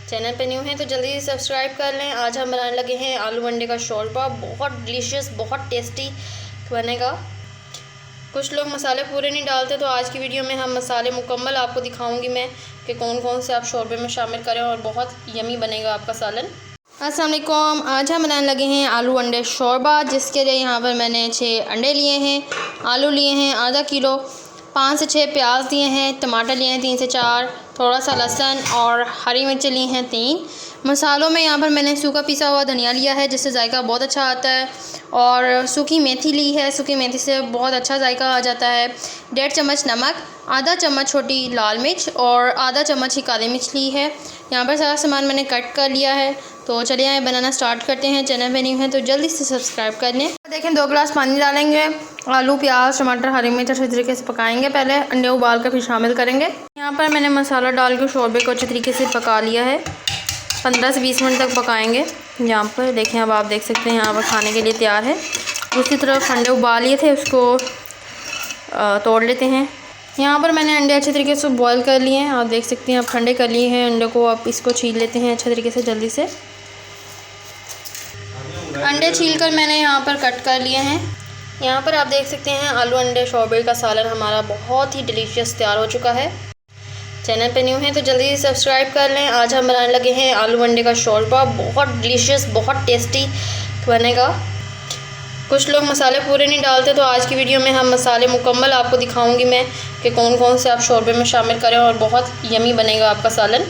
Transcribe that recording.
Channel पे new हैं तो जल्दी से सब्सक्राइब कर लें। आज हम बनाने लगे हैं आलू अंडे का शोरबा। बहुत डिलीशियस, बहुत टेस्टी बनेगा। कुछ लोग मसाले पूरे नहीं डालते, तो आज की वीडियो में हम मसाले मुकम्मल आपको दिखाऊंगी मैं कि कौन कौन से आप शोरबे में शामिल करें और बहुत यमी बनेगा आपका सालन। अस्सलाम वालेकुम। आज हम बनाने लगे हैं आलू अंडे शोरबा, जिसके लिए यहाँ पर मैंने 6 अंडे लिए हैं, आलू लिए हैं आधा किलो, 5 से 6 प्याज दिए हैं, टमाटर लिए हैं 3 से 4, थोड़ा सा लहसुन और हरी मिर्चें ली हैं 3। मसालों में यहाँ पर मैंने सूखा पिसा हुआ धनिया लिया है, जिससे जायका बहुत अच्छा आता है, और सूखी मेथी ली है। सूखी मेथी से बहुत अच्छा जायका आ जाता है। 1.5 चम्मच नमक, आधा चम्मच छोटी लाल मिर्च और आधा चम्मच ही काली मिर्च ली है। यहाँ पर सारा सामान मैंने कट कर लिया है। तो चलिए आए बनाना स्टार्ट करते हैं। चैनल पे न्यू है तो जल्दी से सब्सक्राइब कर लें। देखें 2 गिलास पानी डालेंगे। आलू, प्याज, टमाटर, हरी मिर्च अच्छे तरीके से पकाएंगे। पहले अंडे उबाल कर फिर शामिल करेंगे। यहाँ पर मैंने मसाला डाल के शोरबे को अच्छे तरीके से पका लिया है। 15 से 20 मिनट तक पकाएंगे। यहाँ पर देखें, अब आप देख सकते हैं यहाँ पर खाने के लिए तैयार है। दूसरी तरफ अंडे उबाल लिए थे, उसको तोड़ लेते हैं। यहाँ पर मैंने अंडे अच्छे तरीके से बॉईल कर लिए हैं। आप देख सकते हैं, आप ठंडे कर लिए हैं अंडे को। आप इसको छील लेते हैं अच्छे तरीके से जल्दी से। अंडे छीलकर मैंने यहाँ पर कट कर लिए हैं। यहाँ पर आप देख सकते हैं आलू अंडे शोरबे का सालन हमारा बहुत ही डिलीशियस तैयार हो चुका है। चैनल पे न्यू हैं तो जल्दी से सब्सक्राइब कर लें। आज हम बनाने लगे हैं आलू अंडे का शोरबा। बहुत डिलीशियस, बहुत टेस्टी बनेगा। कुछ लोग मसाले पूरे नहीं डालते, तो आज की वीडियो में हम मसाले मुकम्मल आपको दिखाऊंगी मैं कि कौन कौन से आप शोरबे में शामिल करें और बहुत यमी बनेगा आपका सालन।